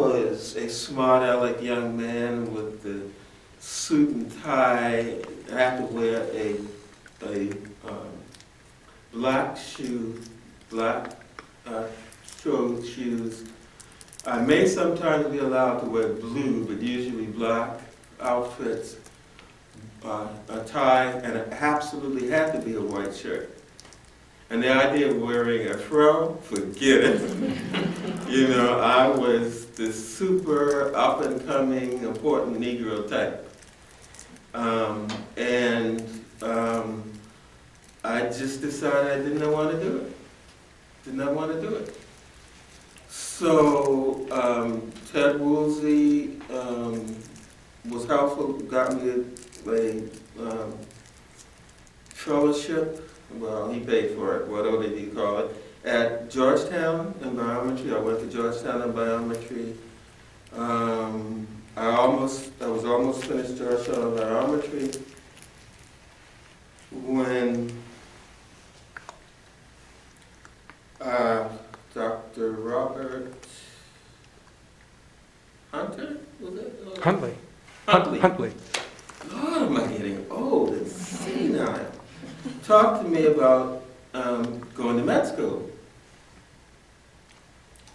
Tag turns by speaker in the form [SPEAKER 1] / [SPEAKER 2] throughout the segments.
[SPEAKER 1] was a smart aleck young man with the suit and tie. I had to wear a black toe shoes. I may sometimes be allowed to wear blue, but usually black outfits, a tie, and it absolutely had to be a white shirt. And the idea of wearing a fro, forget it. You know, I was the super up-and-coming, important Negro type. I just decided I did not want to do it. Did not want to do it. So Ted Woolsey was helpful, got me a fellowship. Well, he paid for it, whatever you call it, at Georgetown in biometry. I went to Georgetown in biometry. I was almost finished Georgetown in biometry when Dr. Robert Hunter, was it?
[SPEAKER 2] Huntley.
[SPEAKER 1] Huntley. Lord, am I getting old and senile. Talked to me about going to med school.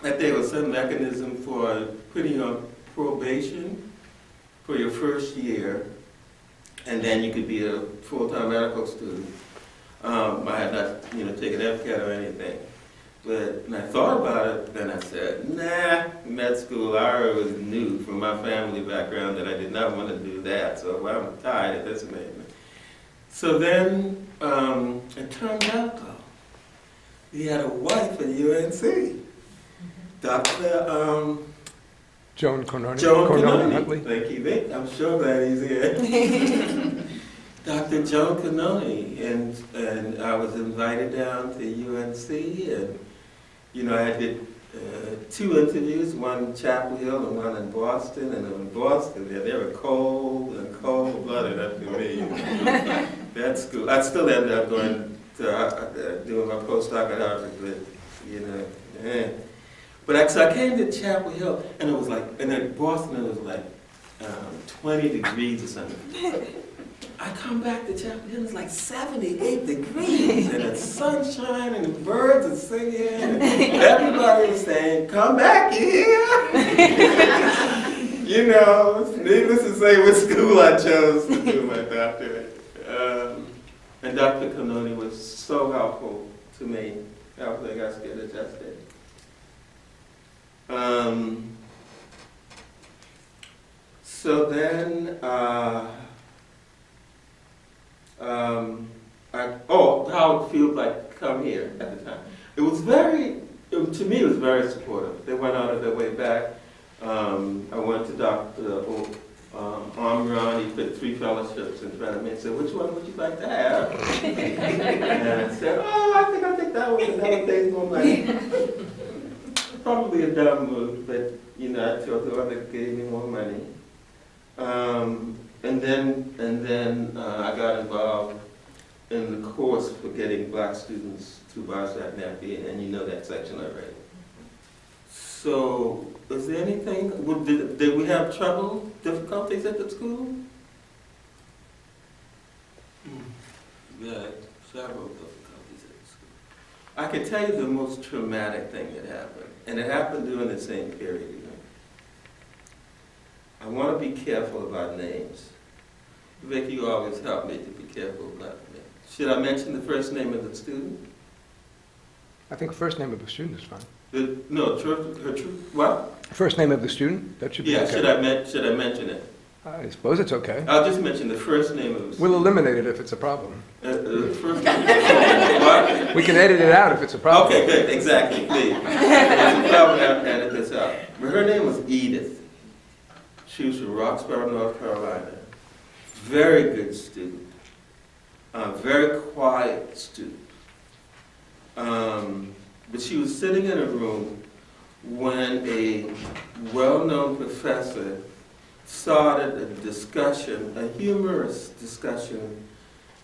[SPEAKER 1] That there was some mechanism for putting you on probation for your first year, and then you could be a full-time medical student. I had not, taken MCAT or anything. But when I thought about it, then I said, nah, med school, I always knew from my family background that I did not want to do that, so I'm tired of this man. So then, it turned out, though, he had a wife at UNC, Dr.
[SPEAKER 2] Joan Cononi.
[SPEAKER 1] Joan
[SPEAKER 2] Cononi
[SPEAKER 1] Cononi.
[SPEAKER 2] Huntley.
[SPEAKER 1] Thank you, Vic. I'm sure glad he's here. Dr. Joan Cononi, and I was invited down to UNC, and I did 2 interviews, one in Chapel Hill and one in Boston, and in Boston, they were cold-blooded up to me. That school, I still ended up going to doing my postdoc at Harvard, but But so I came to Chapel Hill, and it was like, and in Boston it was like 20 degrees or something. I come back to Chapel Hill, it's like 78 degrees, and it's sunshine, and the birds are singing, and everybody is saying, come back here. Needless to say, what school I chose to do my doctorate. And Dr. Cononi was so helpful to me, helping us get adjusted. So then, how it feels like to come here at the time. To me, it was very supportive. They went out of their way back. I went to Dr. Omron. He put 3 fellowships in front of me and said, which one would you like to have? And I said, I think I'll take that one, and that one pays more money. Probably a dumb move, but I chose the one that gave me more money. And then I got involved in the course for getting black students to Barzak Napi, and you know that section already. So, is there anything, did we have difficulties at the school? We had several difficulties at the school. I can tell you the most traumatic thing that happened, and it happened during the same period. I want to be careful about names. Vic, you always help me to be careful about names. Should I mention the first name of the student?
[SPEAKER 2] I think first name of the student is fine.
[SPEAKER 1] What?
[SPEAKER 2] First name of the student? That should be okay.
[SPEAKER 1] Should I mention it?
[SPEAKER 2] I suppose it's okay.
[SPEAKER 1] I'll just mention the first name of the student.
[SPEAKER 2] We'll eliminate it if it's a problem.
[SPEAKER 1] First name.
[SPEAKER 2] We can edit it out if it's a problem.
[SPEAKER 1] Okay, good, exactly, please. There's a problem, I'll edit this out. But her name was Edith. She was from Roxborough, North Carolina. Very good student. Very quiet student. But she was sitting in a room when a well-known professor started a discussion, a humorous discussion,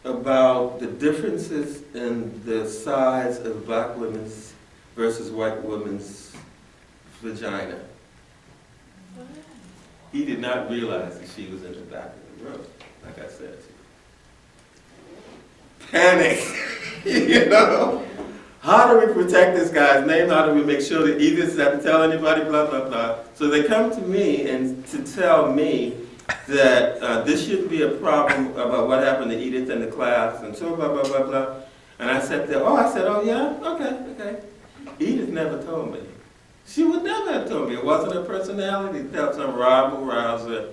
[SPEAKER 1] about the differences in the size of black women's versus white women's vagina. he did not realize that she was in the back of the room, like I said. Panic, you know? How do we protect this guy's name? How do we make sure that Edith doesn't tell anybody, blah, blah, blah. So they come to me and to tell me that this shouldn't be a problem about what happened to Edith in the class, and so blah, blah, blah, blah. And I said, oh yeah, okay. Edith never told me. She would never have told me. It wasn't her personality to tell some rabble-rouser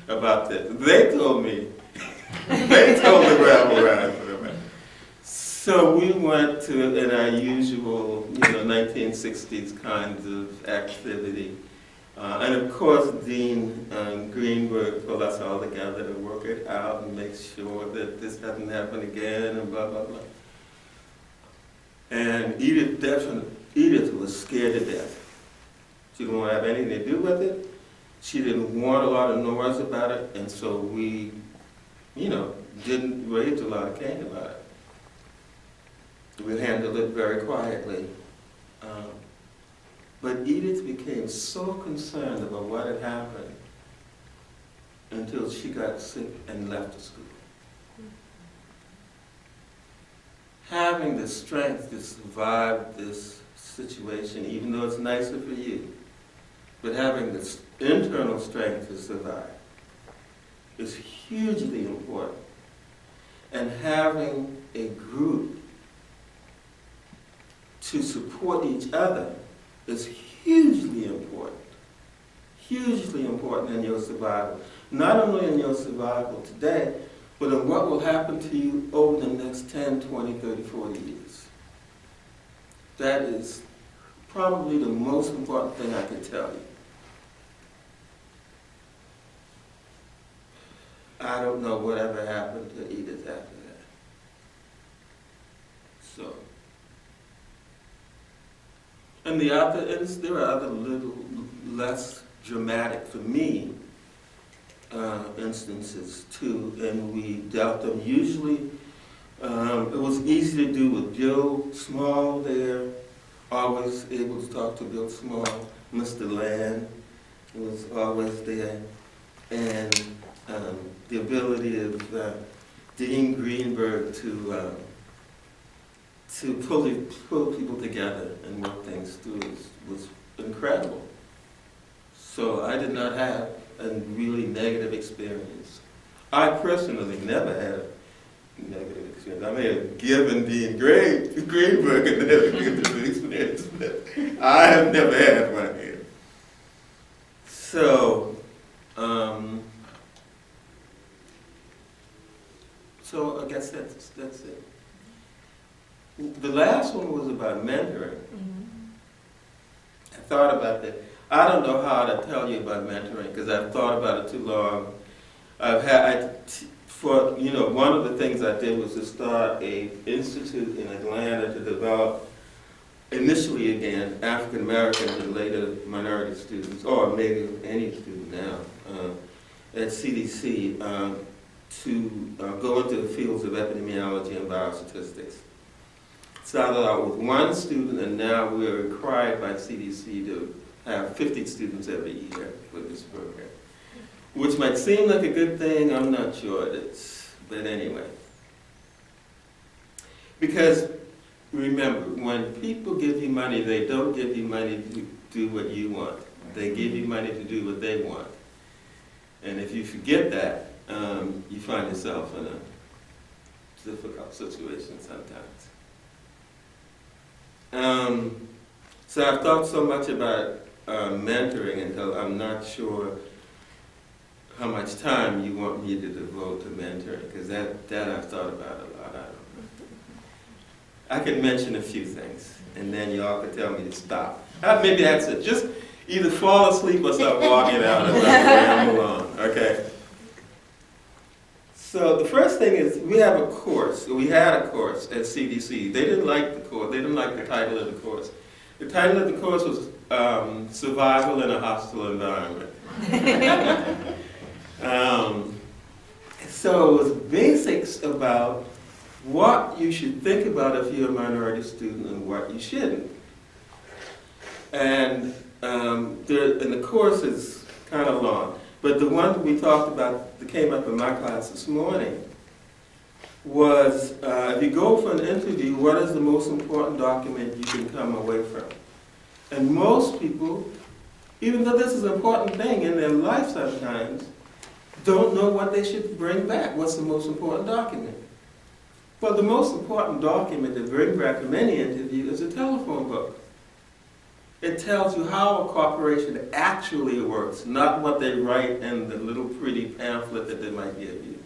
[SPEAKER 1] about this. They told me. They told the rabble-rouser about it. So we went to, in our usual, 1960s kinds of activity. And of course, Dean Greenberg pulled us all together to work it out and make sure that this doesn't happen again, and blah, blah, blah. And Edith was scared to death. She didn't want to have anything to do with it. She didn't want a lot of noise about it, and so we, didn't raise a lot of cane about it. We handled it very quietly. But Edith became so concerned about what had happened until she got sick and left the school. Having the strength to survive this situation, even though it's nicer for you, but having the internal strength to survive is hugely important. And having a group to support each other is hugely important in your survival. Not only in your survival today, but in what will happen to you over the next 10, 20, 30, 40 years. That is probably the most important thing I can tell you. I don't know whatever happened to Edith after that. So. And there are other little less dramatic for me instances too, and we dealt them. Usually, it was easy to do with Bill Small there, always able to talk to Bill Small. Mr. Land was always there, and the ability of Dean Greenberg to pull people together and work things through was incredible. So I did not have a really negative experience. I personally never had a negative experience. I may have given Dean Greenberg a negative experience, but I have never had one here. So, I guess that's it. The last one was about mentoring. I thought about that. I don't know how to tell you about mentoring because I've thought about it too long. One of the things I did was to start an institute in Atlanta to develop, initially again, African Americans and later minority students, or maybe any student now, at CDC to go into the fields of epidemiology and biostatistics. Started out with one student, and now we're required by CDC to have 50 students every year for this program. Which might seem like a good thing, I'm not sure it is, but anyway. Because remember, when people give you money, they don't give you money to do what you want. They give you money to do what they want. And if you forget that, you find yourself in a difficult situation sometimes. So I've thought so much about mentoring until I'm not sure how much time you want me to devote to mentoring, because that I've thought about a lot. I don't know. I can mention a few things, and then y'all can tell me to stop. Maybe that's it. Just either fall asleep or start walking out and ramble on, okay? So the first thing is we had a course at CDC. They didn't like the course. They didn't like the title of the course. The title of the course was Survival in a Hostile Environment. So it was basics about what you should think about if you're a minority student and what you shouldn't. And the course is kind of long. But the one we talked about that came up in my class this morning was, if you go for an interview, what is the most important document you can come away from? And most people, even though this is an important thing in their life sometimes, don't know what they should bring back. What's the most important document? Well, the most important document to bring back from any interview is a telephone book. It tells you how a corporation actually works, not what they write in the little pretty pamphlet that they might give you.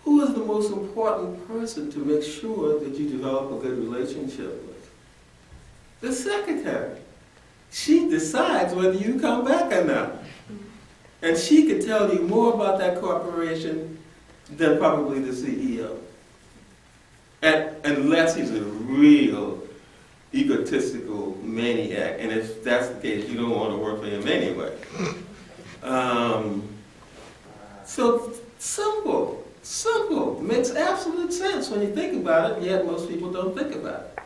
[SPEAKER 1] Who is the most important person to make sure that you develop a good relationship with? The secretary. She decides whether you come back or not. And she could tell you more about that corporation than probably the CEO. Unless he's a real egotistical maniac, and if that's the case, you don't want to work for him anyway. So simple, makes absolute sense when you think about it, yet most people don't think about it.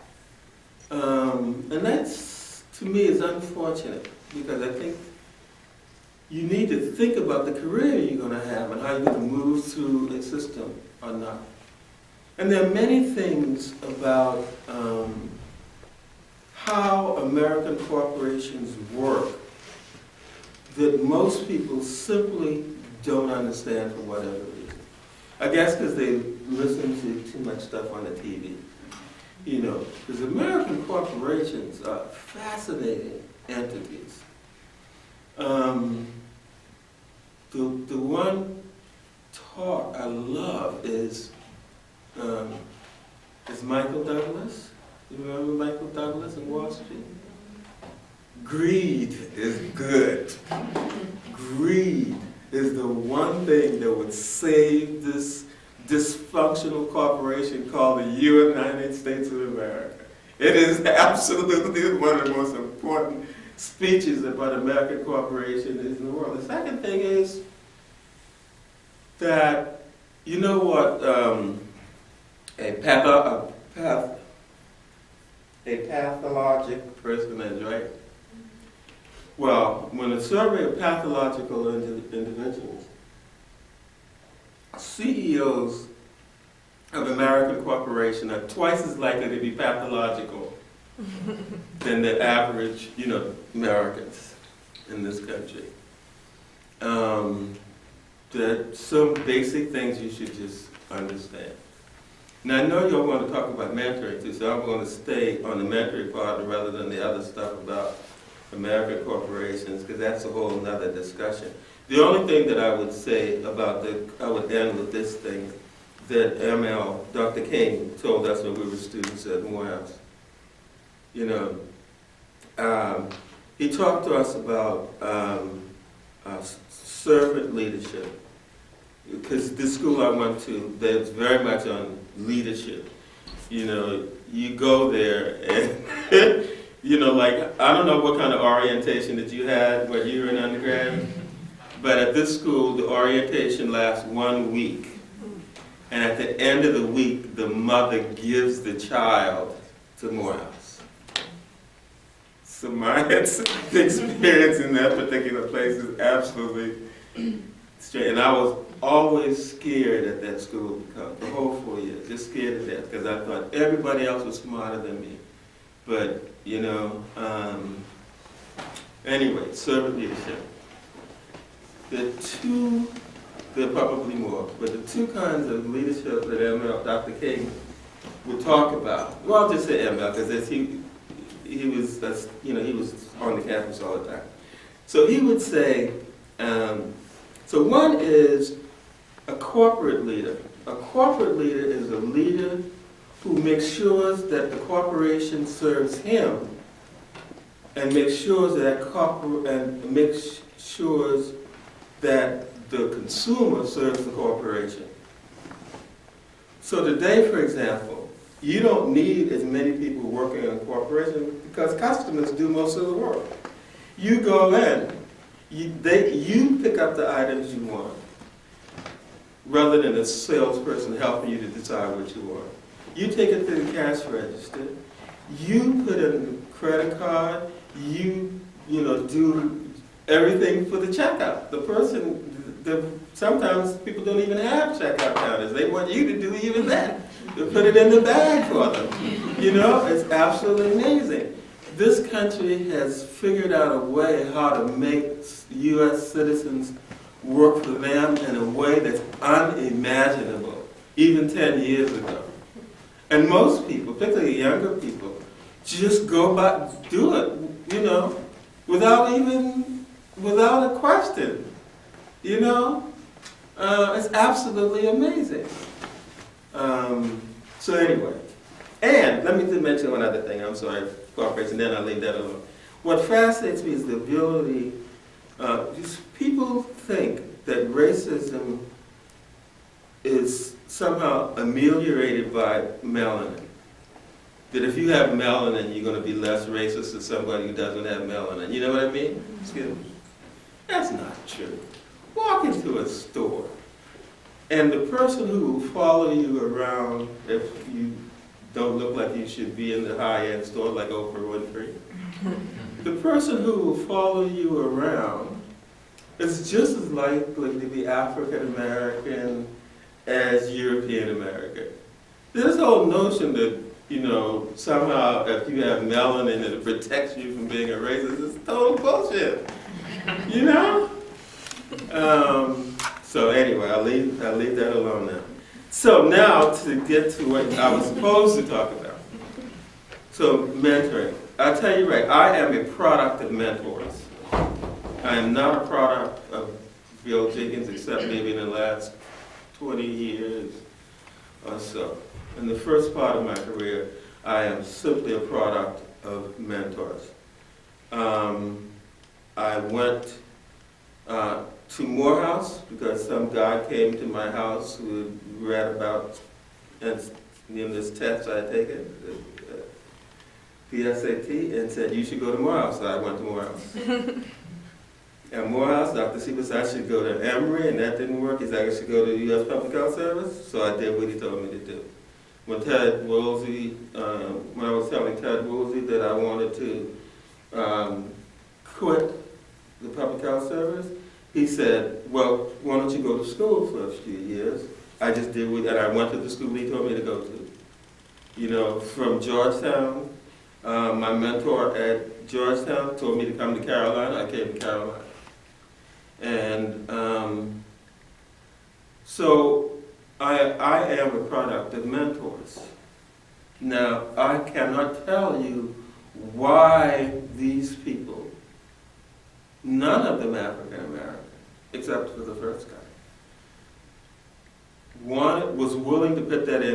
[SPEAKER 1] And that's, to me, is unfortunate, because I think you need to think about the career you're going to have and how you're going to move through a system or not. And there are many things about how American corporations work that most people simply don't understand for whatever reason. I guess because they listen to too much stuff on the TV. You know, because American corporations are fascinating entities. The one talk I love is Michael Douglas. You remember Michael Douglas in Wall Street? Greed is good. Greed is the one thing that would save this dysfunctional corporation called the United States of America. It is absolutely one of the most important speeches about American corporations in the world. The second thing is that, you know what a pathologic person is, right? Well, when a survey of pathological individuals, CEOs of American corporations are twice as likely to be pathological than the average, Americans in this country. There are some basic things you should just understand. Now, I know y'all want to talk about mentoring too, so I'm going to stay on the mentoring part rather than the other stuff about American corporations, because that's a whole nother discussion. The only thing that I would say about I would end with this thing that Dr. King told us when we were students at Morehouse. He talked to us about servant leadership, because the school I went to, that's very much on leadership. You go there and, like, I don't know what kind of orientation that you had when you were in undergrad, but at this school, the orientation lasts 1 week. And at the end of the week, the mother gives the child to Morehouse. So my experience in that particular place is absolutely straight. And I was always scared at that school, the whole 4 years, just scared to death, because I thought everybody else was smarter than me. But, anyway, servant leadership. There are probably more, but the two kinds of leadership that Dr. King would talk about, well, I'll just say ML, because he was on the campus all the time. So he would say, so one is a corporate leader. A corporate leader is a leader who makes sure that the corporation serves him, and makes sure that the consumer serves the corporation. So today, for example, you don't need as many people working in a corporation because customers do most of the work. You go in, you pick up the items you want, rather than a salesperson helping you to decide what you want. You take it to the cash register, you put in the credit card, you do everything for the checkout. Sometimes people don't even have checkout counters. They want you to do even that, to put it in the bag for them. You know, it's absolutely amazing. This country has figured out a way how to make U.S. citizens work for them in a way that's unimaginable, even 10 years ago. And most people, particularly younger people, just go by, do it, you know, without a question, you know? It's absolutely amazing. So anyway, and let me just mention one other thing, I'm sorry, cooperation, then I'll leave that alone. What fascinates me is the ability, people think that racism is somehow ameliorated by melanin. That if you have melanin, you're going to be less racist than somebody who doesn't have melanin. You know what I mean? Excuse me. That's not true. Walk into a store, and the person who will follow you around if you don't look like you should be in the high-end store like Oprah Winfrey, the person who will follow you around is just as likely to be African American as European American. This whole notion that, you know, somehow if you have melanin it protects you from being a racist is total bullshit. You know? So anyway, I'll leave that alone now. So now to get to what I was supposed to talk about. So mentoring. I'll tell you right, I am a product of mentors. I am not a product of Bill Jenkins, except maybe in the last 20 years or so. In the first part of my career, I am simply a product of mentors. I went to Morehouse because some guy came to my house who read about this test I had taken, the SAT, and said, you should go to Morehouse. So I went to Morehouse. At Morehouse, Dr. Siebert said I should go to Emory, and that didn't work. He said I should go to the U.S. Public Health Service, so I did what he told me to do. When Ted Woolsey, when I was telling Ted Woolsey that I wanted to quit the Public Health Service, he said, well, why don't you go to school for a few years? I just did what, and I went to the school he told me to go to. You know, from Georgetown, my mentor at Georgetown told me to come to Carolina. I came to Carolina. And so I am a product of mentors. Now, I cannot tell you why these people, none of them African American, except for the first guy, was willing to put that in